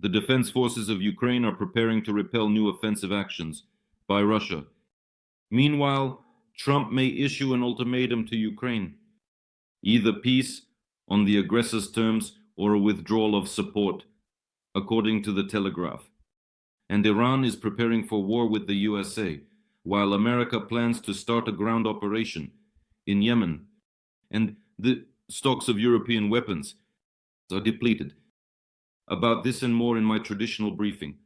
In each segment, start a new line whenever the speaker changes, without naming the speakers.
The defense forces of Ukraine are preparing to repel new offensive actions by Russia. Meanwhile, Trump may issue an ultimatum to Ukraine, either peace on the aggressor's terms or a withdrawal of support, according to the Telegraph. And Iran is preparing for war with the USA, while America plans to start a ground operation in Yemen, and the stocks of European weapons are depleted. About this and more in my traditional briefing.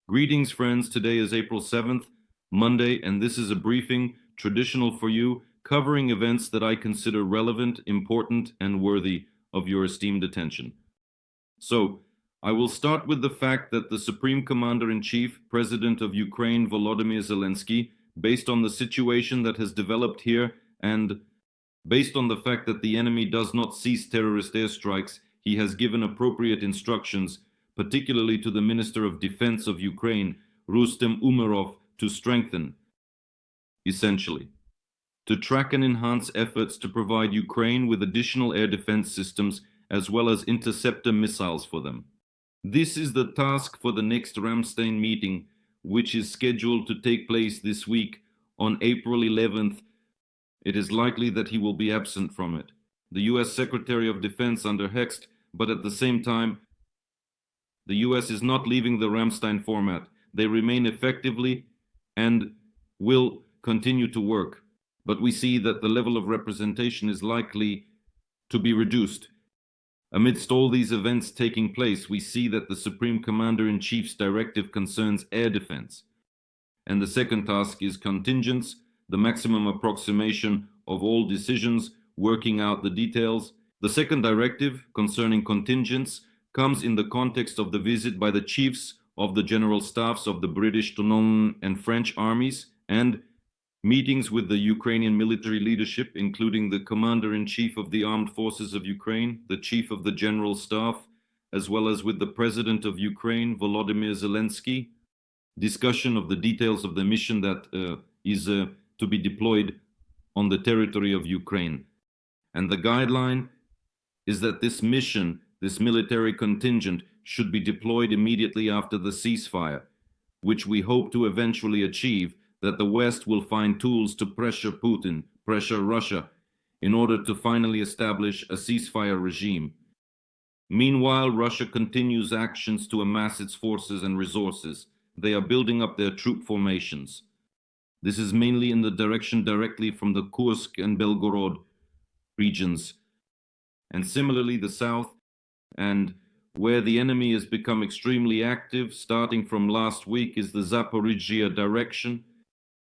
Greetings, friends. Today is April 7th, Monday, and this is a briefing traditional for you, covering events that I consider relevant, important, and worthy of your esteemed attention. So, I will start with the fact that the Supreme Commander-in-Chief, President of Ukraine, Volodymyr Zelensky, based on the situation that has developed here and based on the fact that the enemy does not cease terrorist airstrikes, he has given appropriate instructions, particularly to the Minister of Defense of Ukraine, Rustem Umerov, to strengthen, essentially, to track and enhance efforts to provide Ukraine with additional air defense systems as well as interceptor missiles for them. This is the task for the next Ramstein meeting, which is scheduled to take place this week on April 11th. It is likely that he will be absent from it. The U.S. Secretary of Defense under Hext, but at the same time, the U.S. is not leaving the Ramstein format. They remain effectively and will continue to work. But we see that the level of representation is likely to be reduced. Amidst all these events taking place, we see that the Supreme Commander-in-Chief's directive concerns air defense. And the second task is contingents, the maximum approximation of all decisions, working out the details. The second directive concerning contingents comes in the context of the visit by the chiefs of the general staffs of the British, and French armies and meetings with the Ukrainian military leadership, including the Commander-in-Chief of the Armed Forces of Ukraine, the Chief of the General Staff, as well as with the President of Ukraine, Volodymyr Zelensky. Discussion of the details of the mission that is to be deployed on the territory of Ukraine. And the guideline is that this mission, this military contingent, should be deployed immediately after the ceasefire, which we hope to eventually achieve, that the West will find tools to pressure Putin, pressure Russia, in order to finally establish a ceasefire regime. Meanwhile, Russia continues actions to amass its forces and resources. They are building up their troop formations. This is mainly in the direction directly from the Kursk and Belgorod regions, and similarly the south, and where the enemy has become extremely active, starting from last week, is the Zaporizhia direction.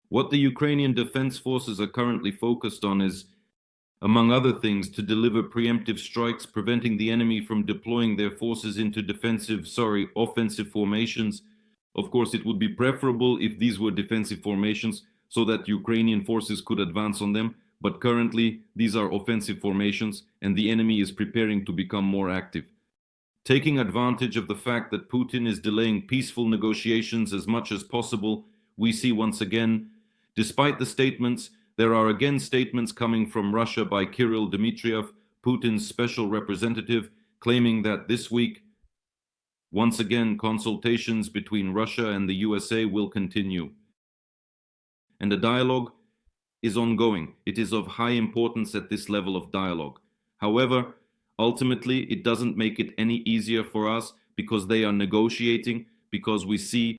What the Ukrainian defense forces are currently focused on is, among other things, to deliver preemptive strikes, preventing the enemy from deploying their forces into offensive formations. Of course, it would be preferable if these were defensive formations so that Ukrainian forces could advance on them, but currently these are offensive formations and the enemy is preparing to become more active. Taking advantage of the fact that Putin is delaying peaceful negotiations as much as possible, we see once again, despite the statements, there are again statements coming from Russia by Kirill Dmitriev, Putin's special representative, claiming that this week, once again, consultations between Russia and the USA will continue. And the dialogue is ongoing. It is of high importance at this level of dialogue. However, ultimately, it doesn't make it any easier for us because they are negotiating, because we see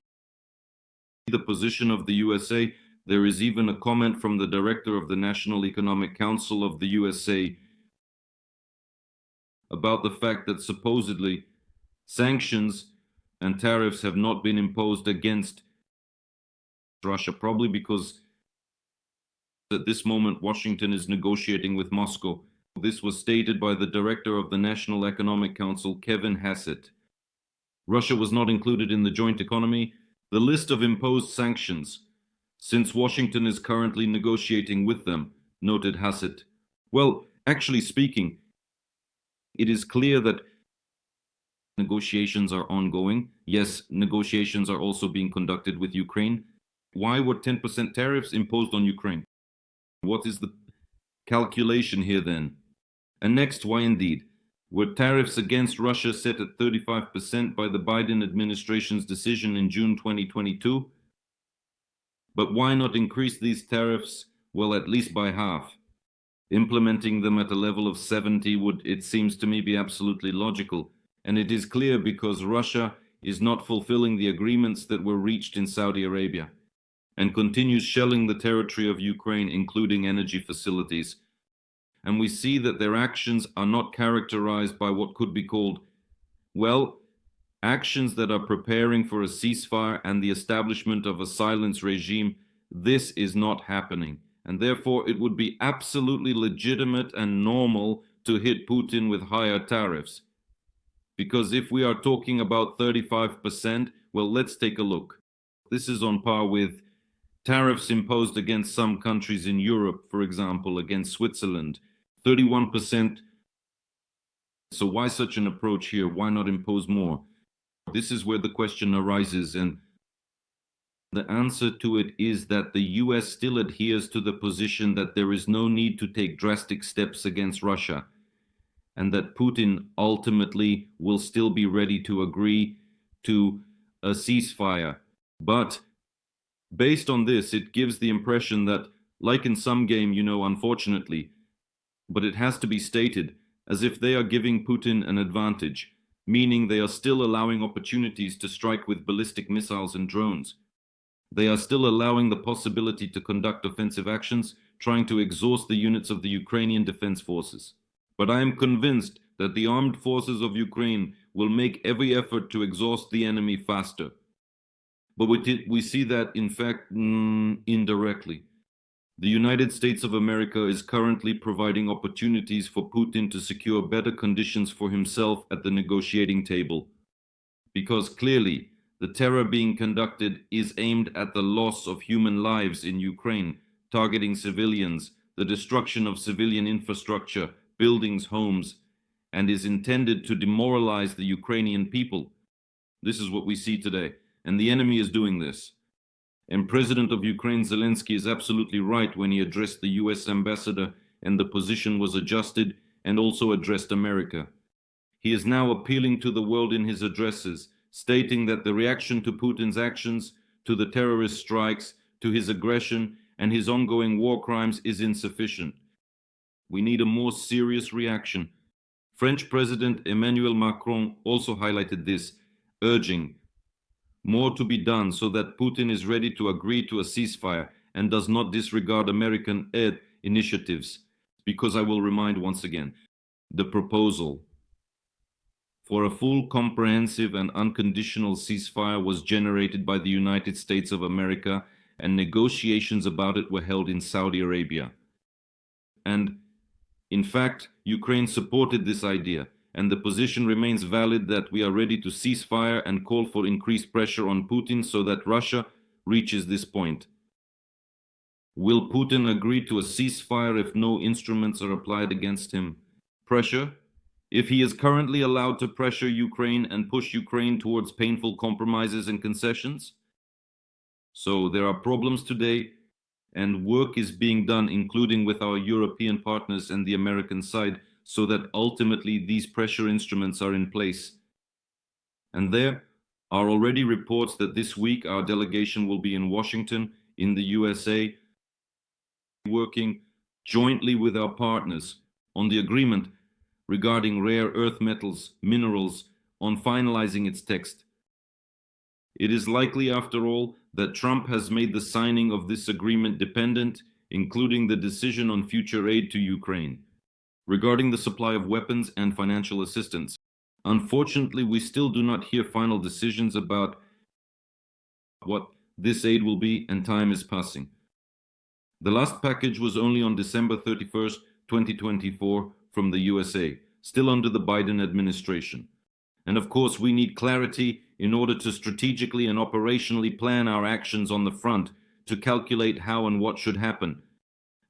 the position of the USA. There is even a comment from the director of the National Economic Council of the USA about the fact that supposedly sanctions and tariffs have not been imposed against Russia, probably because at this moment Washington is negotiating with Moscow. This was stated by the director of the National Economic Council, Kevin Hassett. Russia was not included in the joint economy. The list of imposed sanctions, since Washington is currently negotiating with them, noted Hassett. Well, actually speaking, it is clear that negotiations are ongoing. Yes, negotiations are also being conducted with Ukraine. Why were 10% tariffs imposed on Ukraine? What is the calculation here then? And next, why indeed? Were tariffs against Russia set at 35% by the Biden administration's decision in June 2022? But why not increase these tariffs, well, at least by half? Implementing them at a level of 70 would, it seems to me, be absolutely logical. And it is clear because Russia is not fulfilling the agreements that were reached in Saudi Arabia and continues shelling the territory of Ukraine, including energy facilities. And we see that their actions are not characterized by what could be called, well, actions that are preparing for a ceasefire and the establishment of a silence regime. This is not happening. And therefore, it would be absolutely legitimate and normal to hit Putin with higher tariffs. Because if we are talking about 35%, well, let's take a look. This is on par with tariffs imposed against some countries in Europe, for example, against Switzerland, 31%. So why such an approach here? Why not impose more? This is where the question arises, and the answer to it is that the US still adheres to the position that there is no need to take drastic steps against Russia, and that Putin ultimately will still be ready to agree to a ceasefire. But based on this, it gives the impression that, like in some game, unfortunately, but it has to be stated, as if they are giving Putin an advantage, meaning they are still allowing opportunities to strike with ballistic missiles and drones. They are still allowing the possibility to conduct offensive actions, trying to exhaust the units of the Ukrainian defense forces. But I am convinced that the armed forces of Ukraine will make every effort to exhaust the enemy faster. But we see that, in fact, indirectly. The United States of America is currently providing opportunities for Putin to secure better conditions for himself at the negotiating table. Because clearly, the terror being conducted is aimed at the loss of human lives in Ukraine, targeting civilians, the destruction of civilian infrastructure, buildings, homes, and is intended to demoralize the Ukrainian people. This is what we see today, and the enemy is doing this. And President of Ukraine Zelensky is absolutely right when he addressed the US ambassador and the position was adjusted, and also addressed America. He is now appealing to the world in his addresses, stating that the reaction to Putin's actions, to the terrorist strikes, to his aggression, and his ongoing war crimes is insufficient. We need a more serious reaction. French President Emmanuel Macron also highlighted this, urging more to be done so that Putin is ready to agree to a ceasefire and does not disregard American aid initiatives. Because I will remind once again, the proposal for a full, comprehensive, and unconditional ceasefire was generated by the United States of America, and negotiations about it were held in Saudi Arabia. And, in fact, Ukraine supported this idea, and the position remains valid that we are ready to cease fire and call for increased pressure on Putin so that Russia reaches this point. Will Putin agree to a ceasefire if no instruments are applied against him? Pressure? If he is currently allowed to pressure Ukraine and push Ukraine towards painful compromises and concessions? So there are problems today, and work is being done, including with our European partners and the American side, so that ultimately these pressure instruments are in place. And there are already reports that this week our delegation will be in Washington, in the USA, working jointly with our partners on the agreement regarding rare earth metals, minerals, on finalizing its text. It is likely, after all, that Trump has made the signing of this agreement dependent, including the decision on future aid to Ukraine. Regarding the supply of weapons and financial assistance, unfortunately, we still do not hear final decisions about what this aid will be, and time is passing. The last package was only on December 31st, 2024, from the USA, still under the Biden administration. And of course, we need clarity in order to strategically and operationally plan our actions on the front, to calculate how and what should happen.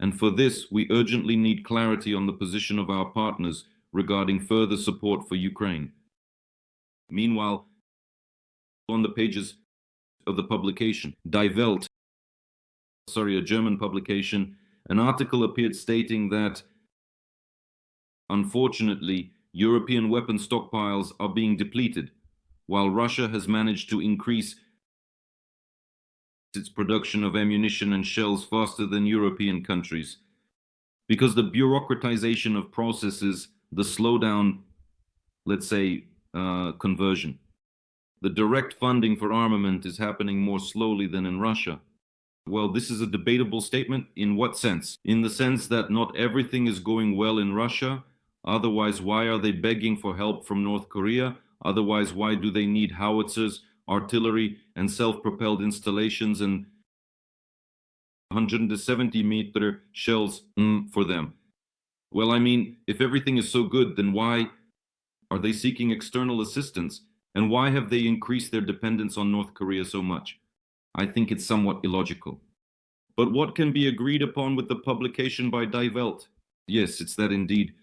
And for this, we urgently need clarity on the position of our partners regarding further support for Ukraine. Meanwhile, on the pages of the publication, Die Welt, a German publication, an article appeared stating that, unfortunately, European weapon stockpiles are being depleted, while Russia has managed to increase its production of ammunition and shells faster than European countries. Because the bureaucratization of processes, the slowdown, let's say, conversion. The direct funding for armament is happening more slowly than in Russia. Well, this is a debatable statement. In what sense? In the sense that not everything is going well in Russia. Otherwise, why are they begging for help from North Korea? Otherwise, why do they need howitzers, artillery, and self-propelled installations and 170-meter shells for them? Well, I mean, if everything is so good, then why are they seeking external assistance? And why have they increased their dependence on North Korea so much? I think it's somewhat illogical. But what can be agreed upon with the publication by Die Welt? Yes, it's that indeed.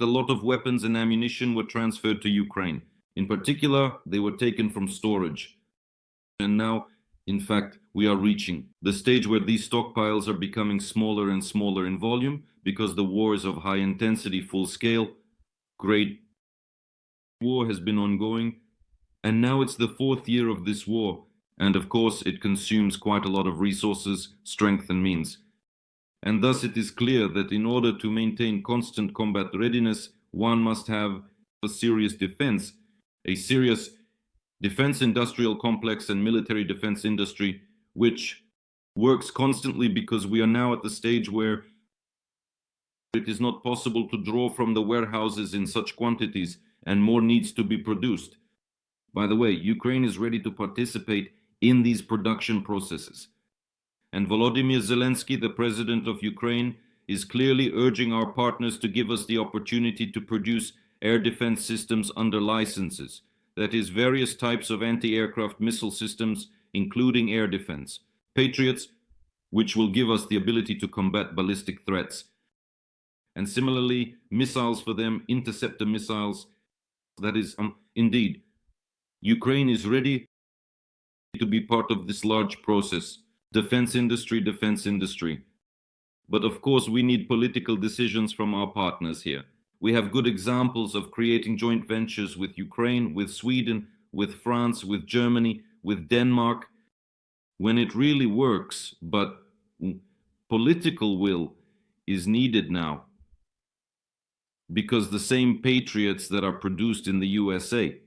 A lot of weapons and ammunition were transferred to Ukraine. In particular, they were taken from storage. And now, in fact, we are reaching the stage where these stockpiles are becoming smaller and smaller in volume because the war is of high intensity, full scale. Great war has been ongoing, and now it's the 4th year of this war. And of course, it consumes quite a lot of resources, strength, and means. And thus it is clear that in order to maintain constant combat readiness, one must have a serious defense industrial complex and military defense industry, which works constantly, because we are now at the stage where it is not possible to draw from the warehouses in such quantities, and more needs to be produced. By the way, Ukraine is ready to participate in these production processes. And Volodymyr Zelensky, the president of Ukraine, is clearly urging our partners to give us the opportunity to produce air defense systems under licenses. That is, various types of anti-aircraft missile systems, including air defense. Patriots, which will give us the ability to combat ballistic threats. And similarly, missiles for them, interceptor missiles. That is, indeed, Ukraine is ready to be part of this large process. Defense industry. But of course, we need political decisions from our partners here. We have good examples of creating joint ventures with Ukraine, with Sweden, with France, with Germany, with Denmark, when it really works, but political will is needed now. Because the same Patriots that are produced in the USA,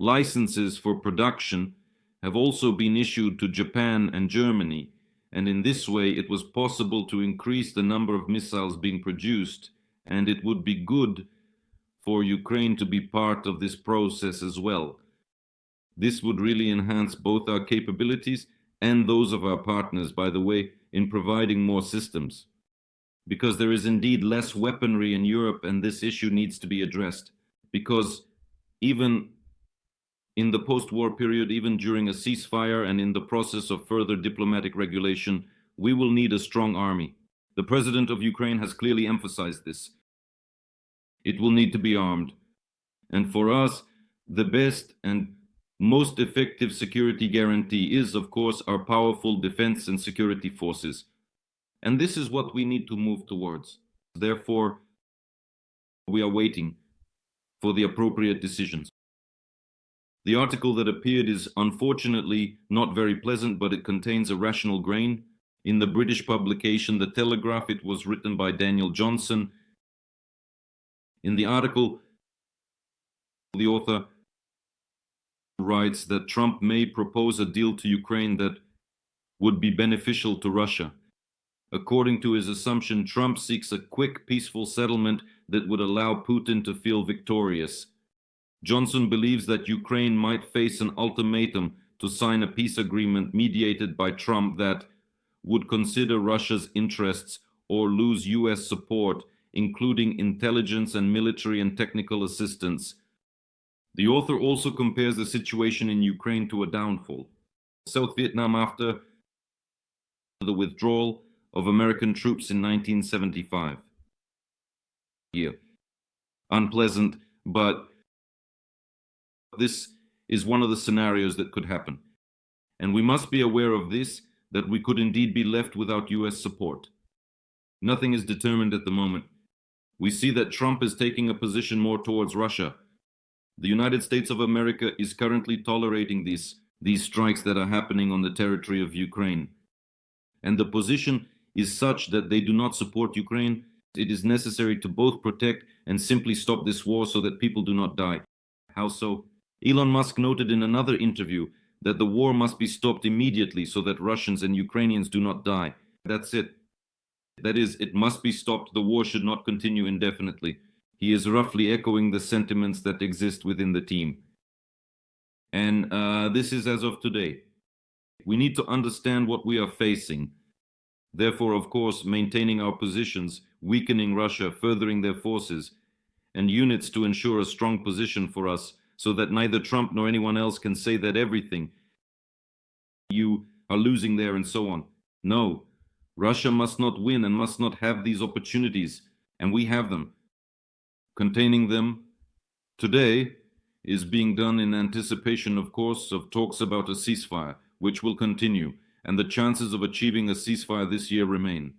licenses for production have also been issued to Japan and Germany, and in this way it was possible to increase the number of missiles being produced, and it would be good for Ukraine to be part of this process as well. This would really enhance both our capabilities and those of our partners, by the way, in providing more systems. Because there is indeed less weaponry in Europe, and this issue needs to be addressed. Because even in the post-war period, even during a ceasefire and in the process of further diplomatic regulation, we will need a strong army. The president of Ukraine has clearly emphasized this. It will need to be armed. And for us, the best and most effective security guarantee is, of course, our powerful defense and security forces. And this is what we need to move towards. Therefore, we are waiting for the appropriate decisions. The article that appeared is unfortunately not very pleasant, but it contains a rational grain. In the British publication The Telegraph, it was written by Daniel Johnson. In the article, the author writes that Trump may propose a deal to Ukraine that would be beneficial to Russia. According to his assumption, Trump seeks a quick, peaceful settlement that would allow Putin to feel victorious. Johnson believes that Ukraine might face an ultimatum to sign a peace agreement mediated by Trump that would consider Russia's interests or lose US support, including intelligence and military and technical assistance. The author also compares the situation in Ukraine to a downfall. South Vietnam after the withdrawal of American troops in 1975. Here. Unpleasant, but this is one of the scenarios that could happen. And we must be aware of this, that we could indeed be left without US support. Nothing is determined at the moment. we see that Trump is taking a position more towards Russia. The United States of America is currently tolerating these strikes that are happening on the territory of Ukraine. And the position is such that they do not support Ukraine. It is necessary to both protect and simply stop this war so that people do not die. How so? Elon Musk noted in another interview that the war must be stopped immediately so that Russians and Ukrainians do not die. That's it. That is, it must be stopped. The war should not continue indefinitely. He is roughly echoing the sentiments that exist within the team. And this is as of today. We need to understand what we are facing. Therefore, of course, maintaining our positions, weakening Russia, furthering their forces, and units to ensure a strong position for us so that neither Trump nor anyone else can say that everything you are losing there and so on. No, Russia must not win and must not have these opportunities, and we have them. Containing them today is being done in anticipation, of course, of talks about a ceasefire, which will continue, and the chances of achieving a ceasefire this year remain.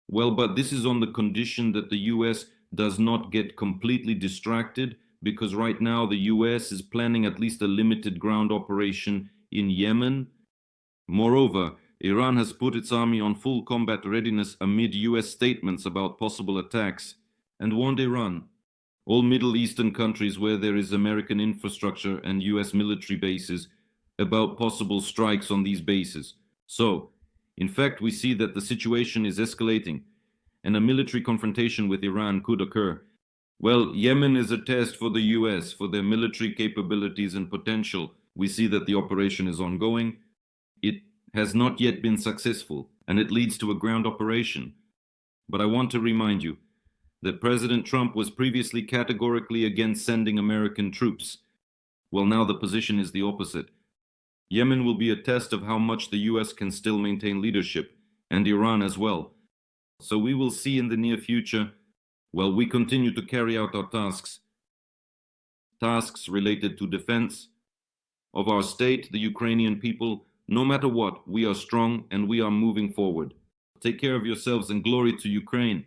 Well, but this is on the condition that the US does not get completely distracted, because right now the US is planning at least a limited ground operation in Yemen. Moreover, Iran has put its army on full combat readiness amid US statements about possible attacks and warned Iran, all Middle Eastern countries where there is American infrastructure and US military bases, about possible strikes on these bases. So, in fact, we see that the situation is escalating and a military confrontation with Iran could occur. Well, Yemen is a test for the US for their military capabilities and potential. We see that the operation is ongoing. It has not yet been successful, and it leads to a ground operation. But I want to remind you that President Trump was previously categorically against sending American troops. Well, now the position is the opposite. Yemen will be a test of how much the US can still maintain leadership, and Iran as well. So we will see in the near future, while we continue to carry out our tasks related to defense of our state, the Ukrainian people. No matter what, we are strong and we are moving forward. Take care of yourselves and glory to Ukraine.